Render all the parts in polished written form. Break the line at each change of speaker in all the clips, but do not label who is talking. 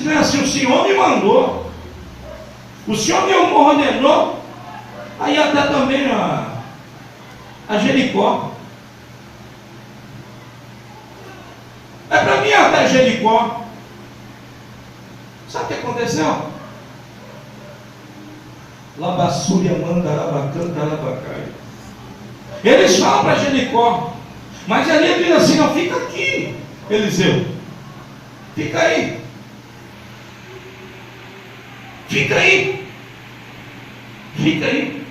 não é assim, o Senhor me mandou, o Senhor me ordenou. Aí até também a Jericó. É para mim até Jericó. Sabe o que aconteceu? Labassúria manda labacanta labacai. Eles falam para Jericó, mas ele diz assim: não, fica aqui, Eliseu, fica aí, fica aí, fica aí.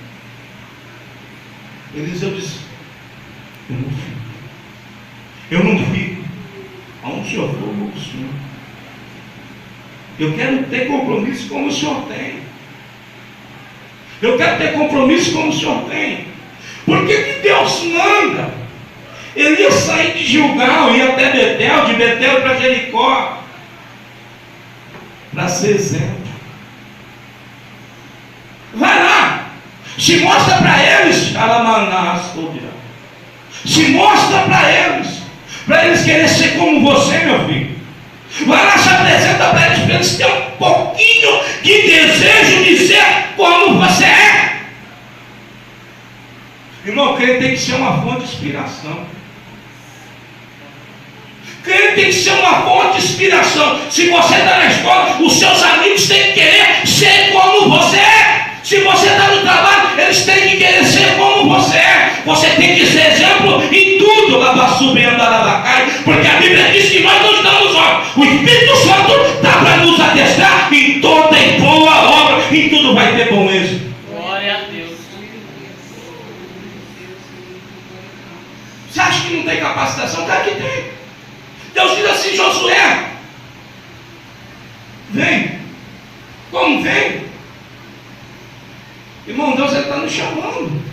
Eliseu disse: eu não fico, aonde o Senhor for, eu vou com o Senhor. Eu quero ter compromisso como o Senhor tem. Eu quero ter compromisso como o Senhor tem. Por que Deus manda ele ia sair de Gilgal, ia até Betel, de Betel para Jericó, para ser exemplo? Vai lá, se mostra para eles, se mostra para eles querem ser como você, meu filho. Vai lá, se apresenta para eles terem um pouquinho de desejo de ser como você é. Irmão, crente tem que ser uma fonte de inspiração. Crente tem que ser uma fonte de inspiração. Se você está na escola, os seus amigos têm que querer ser como você é. Se você está no trabalho, eles têm que querer ser como você é. Você tem que ser exemplo em tudo. Porque a Bíblia diz que nós não estamos só. O Espírito Santo está para nos adestrar em toda e boa obra. Em tudo vai ter bom êxito.
Glória a Deus.
Você acha que não tem capacitação? Claro que tem. Deus diz assim: Josué, vem. Como vem? Irmão, Deus está nos chamando.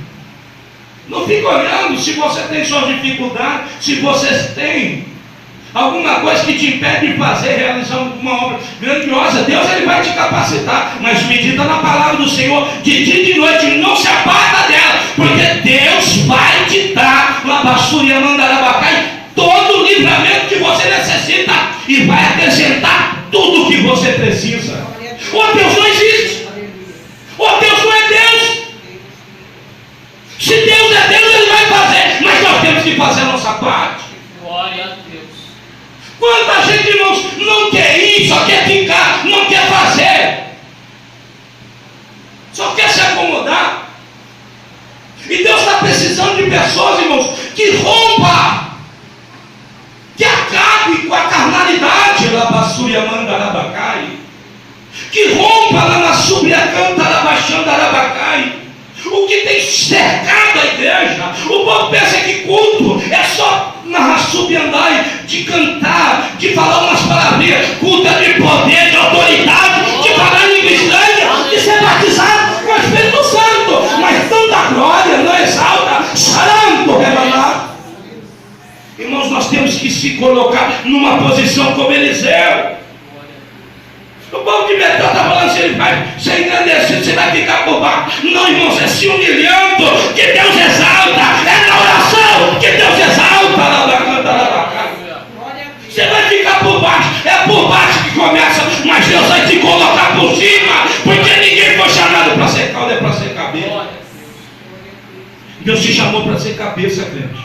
Não fica olhando se você tem suas dificuldades, se você tem alguma coisa que te impede de fazer, realizar uma obra grandiosa. Deus ele vai te capacitar, mas medita na palavra do Senhor de dia e de noite, não se aparta dela, porque Deus vai te dar todo o livramento que você necessita e vai acrescentar tudo o que você precisa. O Deus não existe, o Deus não é Deus. Se Deus é Deus, ele vai fazer, mas nós temos que fazer a nossa parte.
Glória a Deus.
Quanta gente, irmãos, não quer ir, só quer ficar, não quer fazer, só quer se acomodar. E Deus está precisando de pessoas, irmãos, que rompa, que acabe com a carnalidade, que rompa lá na o que tem cercado a igreja. O povo pensa que culto é só na subiandai, de cantar, de falar umas palavrinhas. Culto é de poder, de autoridade, de falar em língua estranha, de ser batizado com o Espírito Santo. Mas tanta glória não exalta, santo revelado. Irmãos, nós temos que se colocar numa posição como Eliseu. O povo de Betel está falando assim: ele vai ser engrandecido, você vai ficar por baixo. Não, irmãos, é se humilhando que Deus exalta. É na oração que Deus exalta. Você vai ficar por baixo, é por baixo que começa, mas Deus vai te colocar por cima, porque ninguém foi chamado para ser cauda, é para ser cabeça. Deus te chamou para ser cabeça, crente.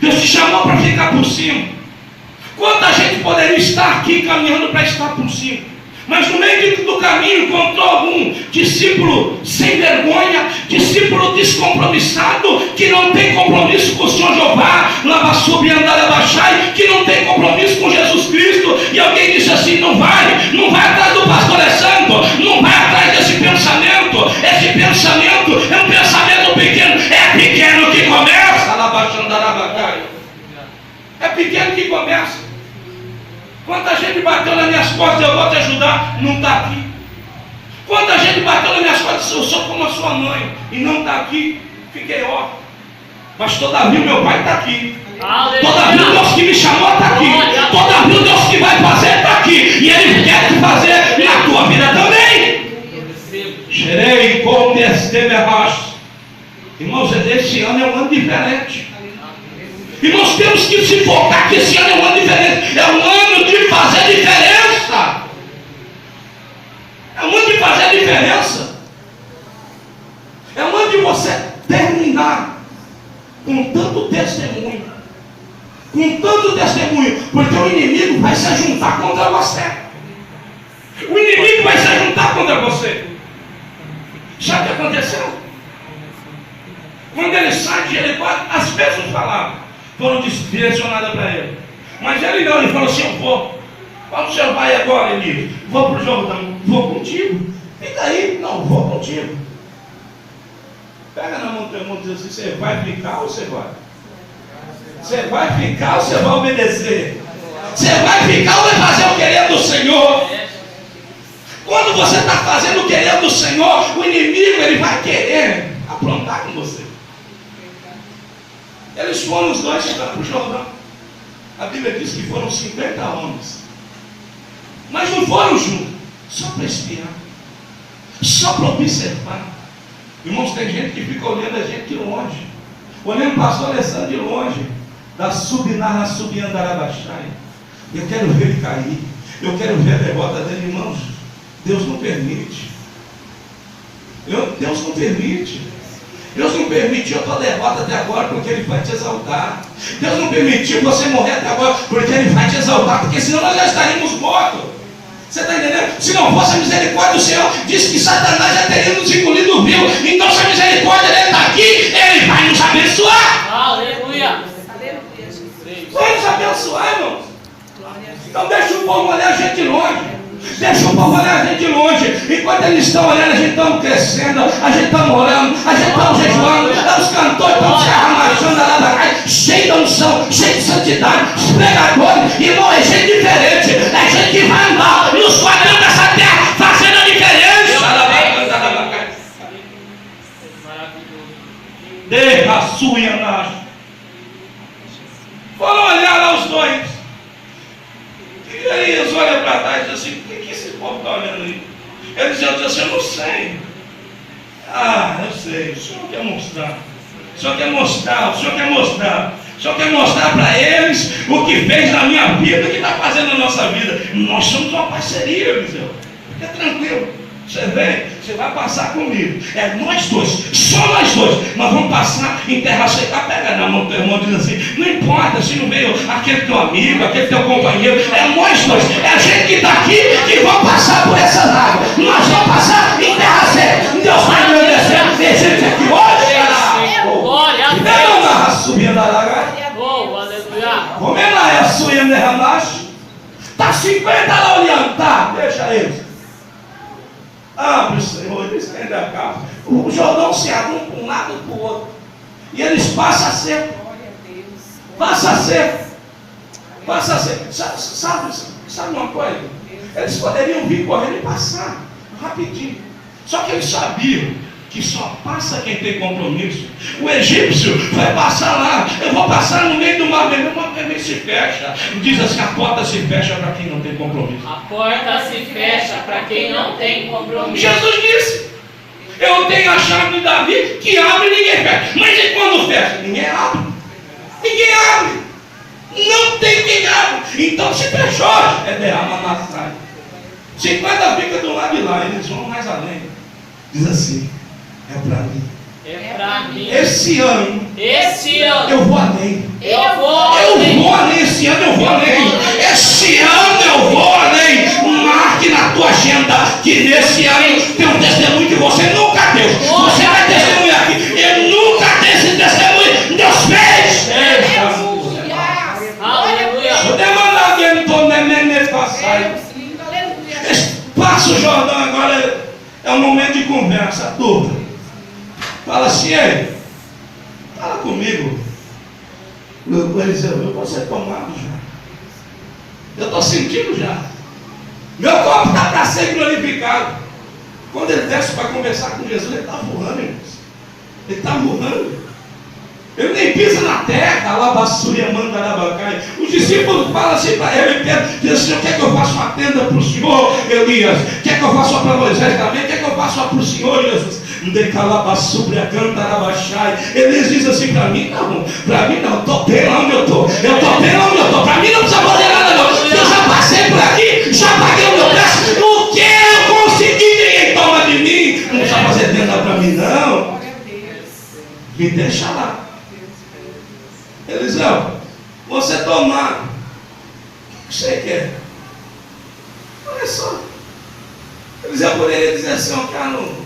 Deus te chamou para ficar por cima. Quanta gente poderia estar aqui caminhando para estar por cima, mas no meio do caminho encontrou algum discípulo sem vergonha, discípulo descompromissado, que não tem compromisso com o Senhor Jeová, que não tem compromisso com Jesus Cristo. E alguém disse assim: não vai atrás do pastor Alessandro, não vai atrás desse pensamento. Esse pensamento é um pensamento pequeno, é pequeno que começa. É pequeno que começa. Quanta gente bateu nas minhas costas: eu vou te ajudar, não está aqui. Quanta gente bateu nas minhas costas: eu sou como a sua mãe, e não está aqui, fiquei órfão. Mas todavia o meu pai está aqui. Todavia o Deus que me chamou está aqui. Todavia o Deus que vai fazer está aqui. E Ele quer te fazer na tua vida também. Xerei com irmãos, esse ano é um ano diferente. E nós temos que se focar que esse ano é um ano diferente. É um ano de fazer diferença. inimigo vai se juntar contra você. O inimigo vai se juntar contra você. Sabe o que aconteceu? Quando ele sai de Jericó, as mesmas palavras foram direcionadas para ele. Mas ele não, ele falou assim: eu vou. Quando o senhor vai agora, Elias? Vou para o Jordão. Vou contigo. E daí? Não, vou contigo. Pega na mão do teu irmão e diz assim: você vai ficar ou você vai? Você vai ficar ou você vai obedecer? Você vai ficar ou vai fazer o querer do Senhor? Quando você está fazendo o querer do Senhor, o inimigo ele vai querer aprontar com você. Eles foram os dois para o Jordão. A Bíblia diz que foram 50 homens. Mas não foram juntos, só para espiar, só para observar. Irmãos, tem gente que fica olhando a gente de longe, olhando o pastor Alessandro de longe, da subinarra subiandarabachai. Eu quero ver ele cair, eu quero ver a derrota dele, irmãos. Deus não permite. Deus não permite. Deus não permitiu a tua derrota até agora porque Ele vai te exaltar. Deus não permitiu você morrer até agora porque Ele vai te exaltar, porque senão nós já estaríamos mortos. Você está entendendo? Se não fosse a misericórdia do Senhor, disse que Satanás já teria nos engolido vivo. Então se a misericórdia dele está aqui, Ele vai nos abençoar.
Aleluia.
Vai nos abençoar, irmãos. Então deixa o povo olhar a gente de longe. Deixa o povo olhar a gente de longe. Enquanto eles estão olhando, a gente está crescendo, a gente está orando, a gente está jejuando, os cantores estão se arremachando, cheio de unção, cheio de santidade, os pregadores, irmão, é gente diferente, é gente que vai andar nos quadrantes dessa terra, fazendo a diferença. Deixa a sua andar. Foram olhar lá os dois. E aí eles olham para trás e dizem assim: o que esse povo está olhando aí? Eles dizem assim: eu não sei. Ah, eu sei, o Senhor quer mostrar. O Senhor quer mostrar, o Senhor quer mostrar. O Senhor quer mostrar para eles o que fez na minha vida, o que está fazendo na nossa vida. Nós somos uma parceria, Eliseu. Fica tranquilo. Você vem, você vai passar comigo. É nós dois, só nós dois. Nós vamos passar em terra seca. Pega na mão do teu irmão e diz assim: não importa se não veio aquele teu amigo, aquele teu companheiro. É nós dois, é a gente que está aqui que vai passar por essas águas. Nós vamos passar em terra seca. Deus vai me obedecer. Tem gente aqui hoje.
Glória a Deus.
Não dá subindo a laga.
Oh, aleluia.
Como é lá é a sua derramaste? Está 50 lá olhando, tá? Deixa eles. Abre, Senhor, eles têm da casa. O Jordão se abre para um lado e para o outro. E eles passam a ser. Passa a ser. Passa a ser. Sabe uma coisa? Eles poderiam vir correndo e passar rapidinho. Só que eles sabiam que só passa quem tem compromisso. O egípcio vai passar lá. Eu vou passar no meio do mar vermelho. O mar vermelho se fecha. Diz assim: a porta se fecha para quem não tem compromisso.
A porta se fecha para quem não tem compromisso.
Jesus disse: eu tenho a chave de Davi que abre e ninguém fecha. Mas e quando fecha? Ninguém abre. Ninguém abre. Não tem quem abre. Então se fechou. É derrama na saia. 50 fica do lado de lá. Eles vão mais além. Diz assim: é para mim.
É para mim.
Esse ano eu vou além.
Eu vou
além. Esse ano eu vou além. Esse ano eu vou além. Marque na tua agenda que nesse ano tem um testemunho que você nunca deu. Você vai testemunhar aqui. Eu nunca dei esse testemunho. Deus fez.
Aleluia.
Vou demandar alguém no tom de passar. Passa o Jordão agora. É um momento de conversa, turma. Fala assim: ei, fala comigo. Eliseu, eu vou ser tomado já. Eu estou sentindo já. Meu corpo está para ser glorificado. Quando ele desce para conversar com Jesus, ele está voando, irmãos. Ele está voando. Ele nem pisa na terra, alabassuria, mandarabacai. Os discípulos falam assim para ele: diz assim: quer que eu faça uma tenda para o Senhor, Elias? Quer que eu faça uma para Moisés também? Quer que eu faça uma para o Senhor, Jesus? Elias diz assim: para mim não, estou bem lá onde eu estou. Eu estou bem lá onde eu estou. Para mim não precisa fazer nada, não. Eu já passei por aqui, já paguei o meu preço. O que eu consegui, ninguém toma de mim. Não precisa fazer tenda para mim, não. Me deixa lá. Eliseu, você tomar, o que você quer? só. Eu poderia dizer assim, eu quero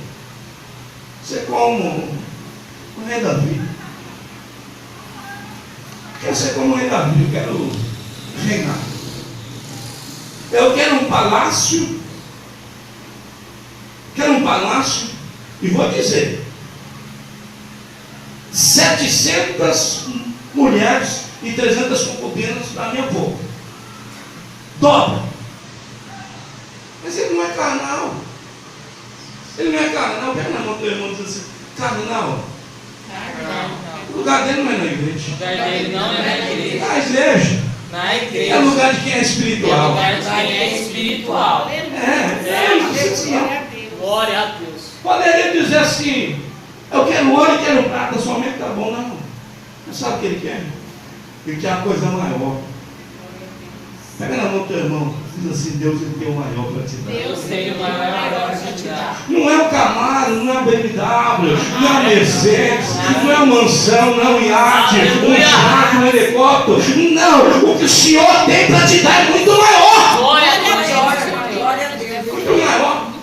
ser como o rei Davi. Quero ser como o rei Davi, eu quero reinar. Eu quero um palácio. Quero um palácio. E vou dizer, 700 mulheres e 300 concubinas para minha boca. Dobra. Mas ele não é carnal. Ele não é carnal. Pega na mão do teu irmão e diz assim, carnal. O lugar dele não é na igreja.
O lugar dele não é na igreja.
Na igreja.
Na igreja.
É lugar de quem é
É
espiritual.
lugar de quem é espiritual. Glória a Deus.
Poderia dizer assim, eu quero ouro e quero prata, somente tá bom, não. Mas sabe o que ele quer? Ele quer uma coisa maior. Pega na mão do teu irmão, diz assim, Deus ele tem o maior para te dar.
Deus tem o maior para te dar.
Não é o Camaro, não é o BMW, não é a Mercedes, não é a mansão, não é o iate, um jato, um helicóptero. Não, o que o Senhor tem para te dar é muito maior.
Glória a Deus.
Muito maior.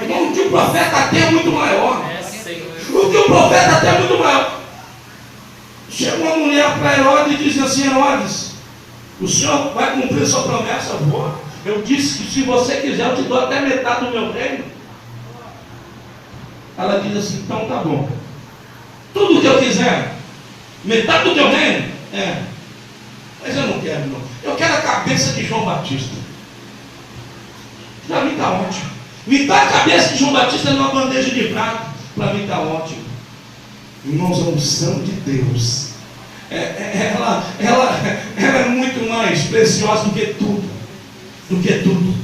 O que o profeta tem é muito maior.
É, Senhor.
O que o profeta tem é muito maior. Chega uma mulher para Herodes e diz assim, Herodes, o Senhor vai cumprir sua promessa? Vou. Eu disse que se você quiser, eu te dou até metade do meu reino. Ela diz assim, então tá bom. Tudo que eu quiser, metade do teu reino? É. Mas eu não quero, não. Eu quero a cabeça de João Batista. Para mim está ótimo. Me dá a cabeça de João Batista numa bandeja de prata. Para mim está ótimo. Irmãos, a unção de Deus, ela é muito mais preciosa do que tudo. Do que tudo.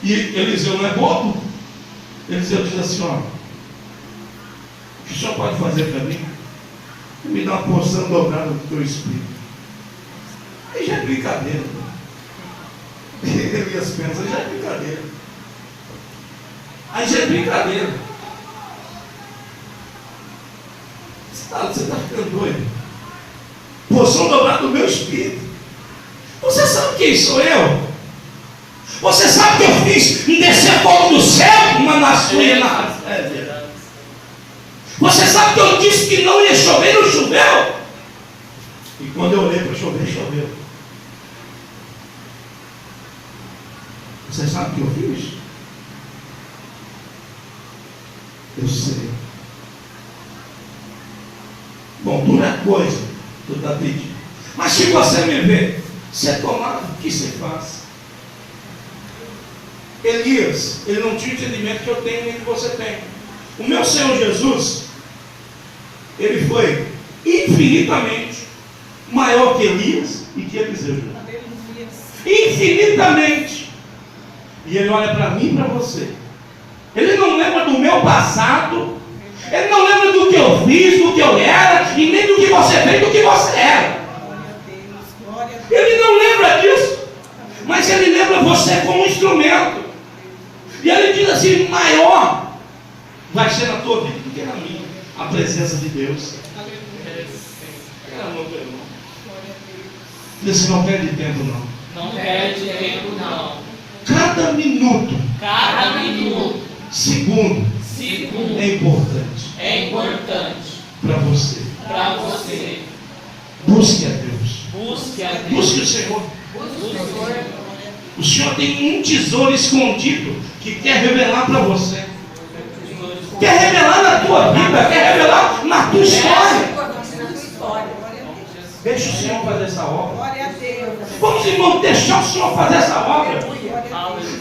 E Eliseu não é bobo. Eliseu diz assim, ó, o que o Senhor pode fazer para mim? Me dá uma porção dobrada do teu espírito. Aí já é brincadeira. Elias pensa, já é brincadeira. Aí já é brincadeira. Você está ficando doido. Porção dobrada do meu espírito. Você sabe quem sou eu? Você sabe que eu fiz descer fogo do céu, uma na sua e na. Você sabe que eu disse que não ia chover, não choveu. E quando eu olhei para chover, choveu. Você sabe o que eu fiz? Eu sei. Bom, dura coisa, tu está pedindo. Mas se você me vê, você é tomado, o que você faz? Elias, ele não tinha o entendimento que eu tenho nem que você tem. O meu Senhor Jesus, ele foi infinitamente maior que Elias e que Eliseu. Infinitamente. E ele olha para mim e para você. Ele não lembra do meu passado. Ele não lembra do que eu fiz, do que eu era, e nem do que você fez, do que você era. Ele não lembra disso. Mas ele lembra você como um instrumento. E ele diz assim, maior vai ser na tua vida do que na minha. A presença de Deus. Diz assim, não perde tempo não.
Não perde tempo não.
Cada minuto, segundo, é importante.
É importante
para você.
para você.
Busque a Deus.
Busque a Deus.
Busque o Senhor. O Senhor tem um tesouro escondido que quer revelar para você. Quer revelar na tua vida, quer revelar na tua história. Deixa o Senhor fazer essa obra. Vamos, irmão, deixar o Senhor fazer essa obra.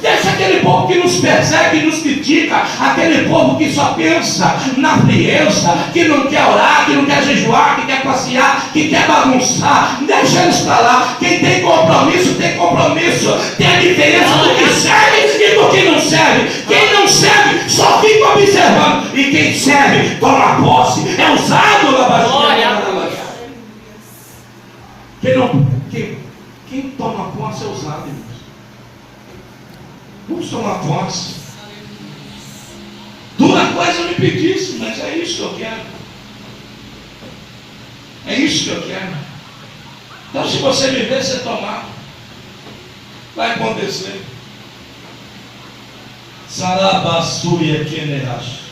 Deixa aquele povo que nos persegue, que nos critica, aquele povo que só pensa na frieza, que não quer orar, que não quer jejuar, que quer passear, que quer bagunçar. Deixa eles para lá. Quem tem compromisso, tem compromisso. Tem a diferença do que serve e do que não serve. Quem não serve só fica observando. E quem serve toma posse. É usado na
Glória.
Quem toma posse é usado, irmãos. Vamos tomar posse. Dura coisa me pedisse, mas é isso que eu quero. É isso que eu quero. Então, se você me ver, você tomar, vai acontecer. Sarabassuia Kenehash.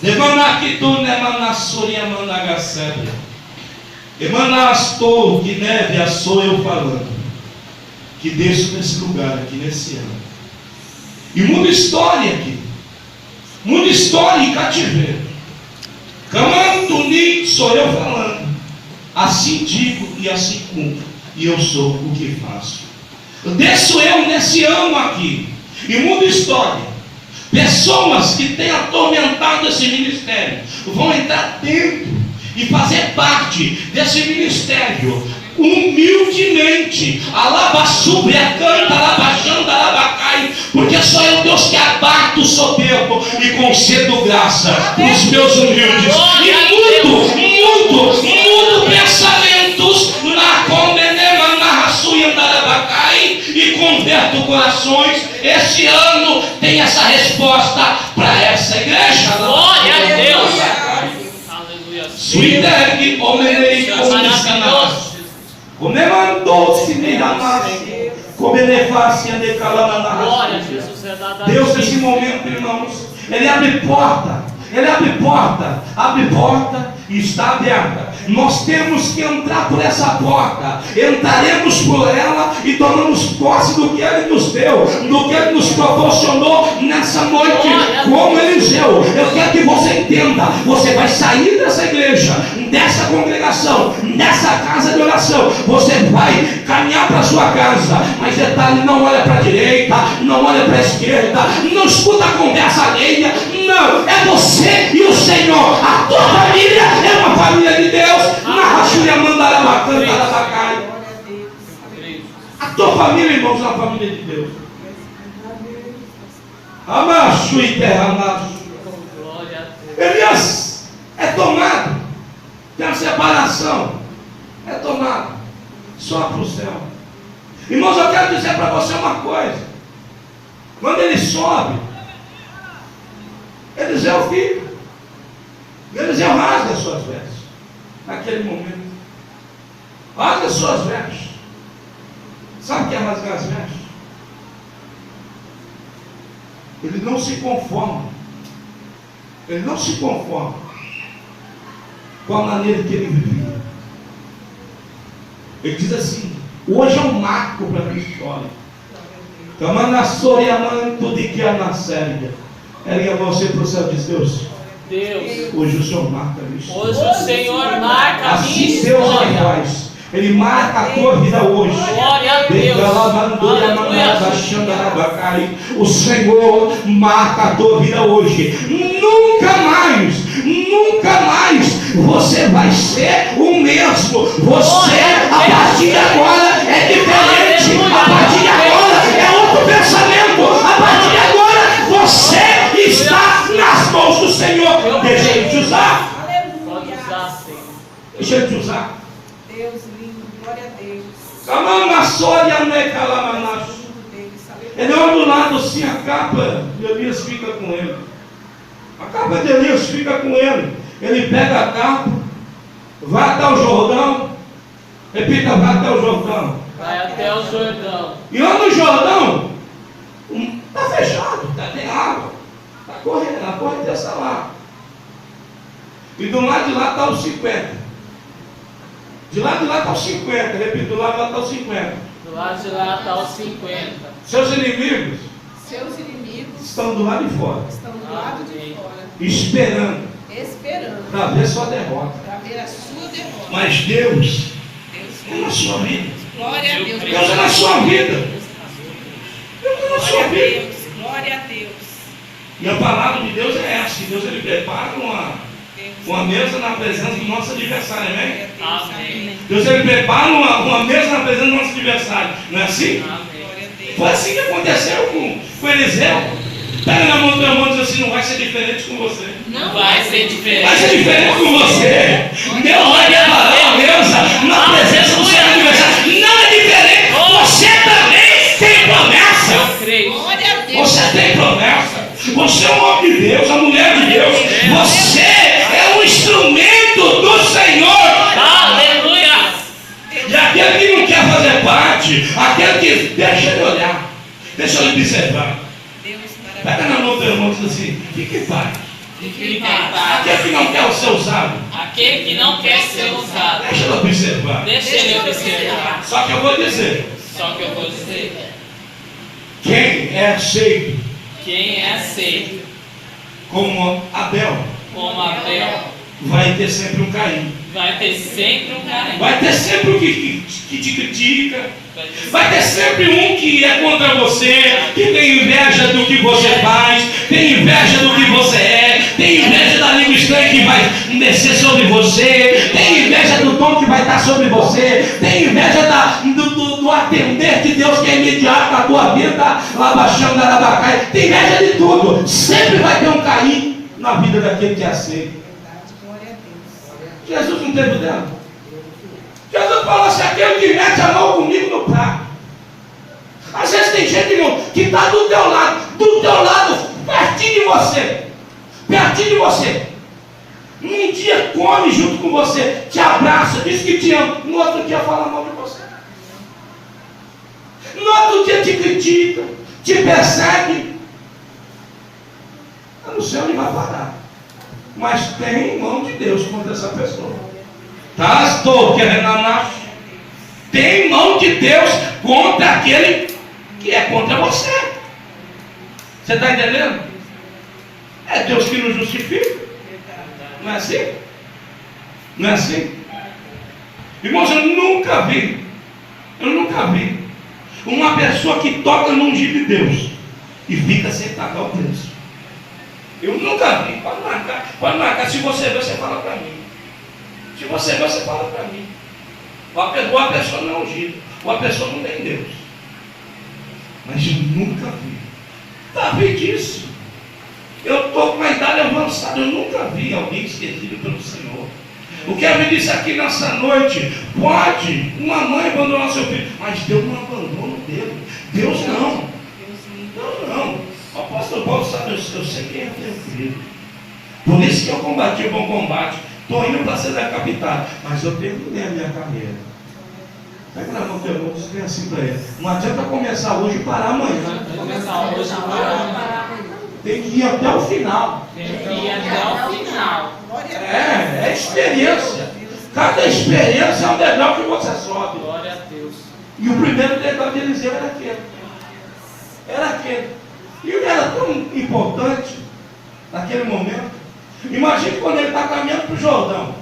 Demanakitu Nemanassuria Managaséria. Emanastou que neve sou eu falando. Que desço nesse lugar aqui, nesse ano. E muda história aqui. Muda história e cativeiro. Camantuni sou eu falando. Assim digo e assim cumpro. E eu sou o que faço. Desço eu nesse ano aqui. E muda história. Pessoas que têm atormentado esse ministério vão entrar dentro e fazer parte desse ministério humildemente. Alabassúbria canta, alabachanda, alabacai, porque só é o Deus que abato o soberbo e concedo graça para os meus humildes. E mudo pensamentos na condenema, na raçuia, na alabacai, e converto corações. Esse ano tem essa resposta para essa igreja.
Glória a Deus.
Suiderg, homenei, comissionados. Como mandou-se me amasse, como elefasse de calama.
Glória a Jesus. É dada
Deus, nesse momento, irmãos, Ele abre porta. Ele abre porta e está aberta. Nós temos que entrar por essa porta. Entraremos por ela e tomamos posse do que Ele nos deu, do que Ele nos proporcionou nessa noite, como Eliseu. Eu quero que você entenda. Você vai sair dessa igreja, dessa congregação, dessa casa de oração. Você vai caminhar para a sua casa. Mas detalhe, não olha para a direita, não olha para a esquerda, não escuta a conversa alheia. Não, é você e o Senhor. A tua família é uma família de Deus. Na Rachúria Mandara Bacana, Arabacai. A tua família, irmãos, é uma família de Deus. Amacho e terramacho. Elias é tomado. Tem uma separação. É tomado. Só para o céu. Irmãos, eu quero dizer para você uma coisa. Quando ele sobe, Eliseu fica. Eliseu rasga as suas vestes. Naquele momento. Rasga as suas vestes. Sabe o que é rasgar as vestes? Ele não se conforma. Ele não se conforma com a maneira que ele vivia. Ele diz assim: hoje é um marco para a minha história. Camanassoriamanto de que a nasceria. Ergue a mão você para o céu e diz: Deus, hoje o Senhor marca a minha história.
Hoje o Senhor marca a minha
assim
história.
Deus faz. Ele marca a tua vida hoje.
Glória a Deus.
O Senhor marca a tua vida hoje. Nunca mais você vai ser o mesmo. Você, a partir de agora, é diferente. A partir de agora é outro pensamento. A partir de agora você está nas mãos do Senhor. Deixa Ele te usar.
Pode usar, Senhor.
Deixa Ele te usar.
Deus lindo, glória a Deus.
Ele olha do lado assim, a capa de Elias fica com ele. A capa de Elias fica com ele. Ele pega a capa, vai até o Jordão. Repita, vai até o Jordão.
Vai até o Jordão.
E lá no Jordão, está fechado, tem água. Está correndo, a corrente está lá. E do lado de lá está os 50. De lá está os 50. Repito, do lado de lá está os 50.
Do lado de lá está os 50.
Seus inimigos
Seus inimigos
estão do lado de fora,
estão do lado de fora,
esperando para ver sua derrota.
para ver a sua derrota.
Mas Deus
Deus
é na sua vida.
glória a Deus.
Deus é na sua vida. Deus é na sua
Glória a
vida.
Deus. Glória a Deus.
E a palavra de Deus é essa. Deus ele prepara uma mesa na presença do nosso adversário. Amém?
Amém.
Deus ele prepara uma mesa na presença do nosso adversário. Não é assim?
Amém.
Foi assim que aconteceu com Eliseu. Pega na mão do teu irmão e diz assim: não vai ser diferente com você.
Não vai ser diferente.
Vai ser diferente com você. Deus vai preparar uma mesa na presença do seu adversário. Não é diferente. Você também tem promessa.
Eu creio.
Glória a Deus.
Você tem promessa. Você é um homem de Deus, uma mulher de Deus. Você é um instrumento do Senhor.
Aleluia.
E aquele que não quer fazer parte, aquele que deixa ele olhar, deixa ele observar.
Deus
Pega na mão do teu irmão e diz assim: fique em paz.
Fique em paz.
Aquele que não quer ser usado,
Aquele que não quer ser usado,
deixa ele observar.
deixa ele observar.
Só que eu vou dizer:
Só que eu vou dizer,
quem é aceito
quem é aceito
como Abel
como Abel,
vai ter sempre um Caim.
vai ter sempre um carinho.
Vai ter sempre um que te critica. Vai ter sempre um que é contra você, que tem inveja do que você faz, tem inveja do que você é, tem inveja da língua estranha que vai descer sobre você, tem inveja do dom que vai estar sobre você, tem inveja do atender que Deus quer imediato na tua vida, lá baixando da Labacai, tem inveja de tudo. Sempre vai ter um cair na vida daquele que é aceito.
Glória a Deus.
Jesus não teve dela. Jesus falou assim: aquele que mete a mão comigo no prato. Às vezes tem gente que está do teu lado, pertinho de você. Um dia come junto com você, te abraça, diz que te ama, no outro dia fala mal de você. No outro dia te critica, te persegue. Eu não sei onde vai parar, mas tem mão de Deus contra essa pessoa. Pastor, tem mão de Deus contra aquele que é contra você. Você está entendendo? É Deus que nos justifica. Não é assim? Não é assim? Irmãos, eu nunca vi uma pessoa que toca no ungido de Deus e fica sem pagar o preço. Eu nunca vi. Pode marcar. Se você ver, você fala para mim. Se você ver, você fala para mim. Ou a pessoa não é ungida, ou a pessoa não tem Deus. Mas eu nunca vi. Davi disse: eu estou com a idade avançada, eu nunca vi alguém esquecido pelo Senhor. O que ele disse aqui nessa noite: pode uma mãe abandonar seu filho, mas Deus não abandona dele. Deus não. Deus não. O apóstolo Paulo sabe, eu sei quem é tranquilo. Por isso que eu combati o bom combate. Estou indo para ser decapitado, mas eu terminei a minha carreira. Pega na mão do teu irmão e diz assim para ele: não adianta começar hoje e parar amanhã.
Começar hoje para
Tem que ir até o final.
tem que ir até o final.
Glória a Deus.
É experiência. Cada experiência é um degrau que você sobe.
Glória a Deus.
E o primeiro degrau de Eliseu era aquele. E ele era tão importante naquele momento. Imagine quando ele está caminhando para o Jordão.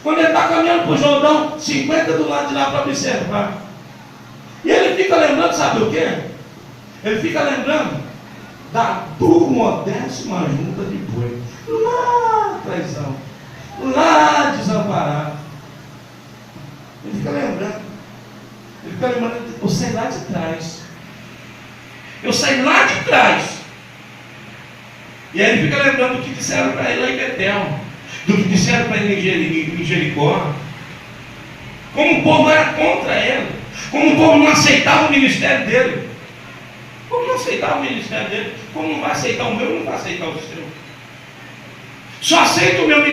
Quando ele está caminhando para o Jordão, 50 do lado de lá para observar. E ele fica lembrando, sabe o quê? Ele fica lembrando da 2ª junta de boi. Lá traizão. Lá desamparado. Ele fica lembrando. Eu saí lá de trás. Eu saí lá de trás. E aí ele fica lembrando do que disseram para ele lá em Betel, do que disseram para ele em Jericó. Como o povo era contra ele, como o povo não aceitava o ministério dele. Como não aceitava o ministério dele, como não vai aceitar o meu, não vai aceitar o seu. Só aceita o meu ministério.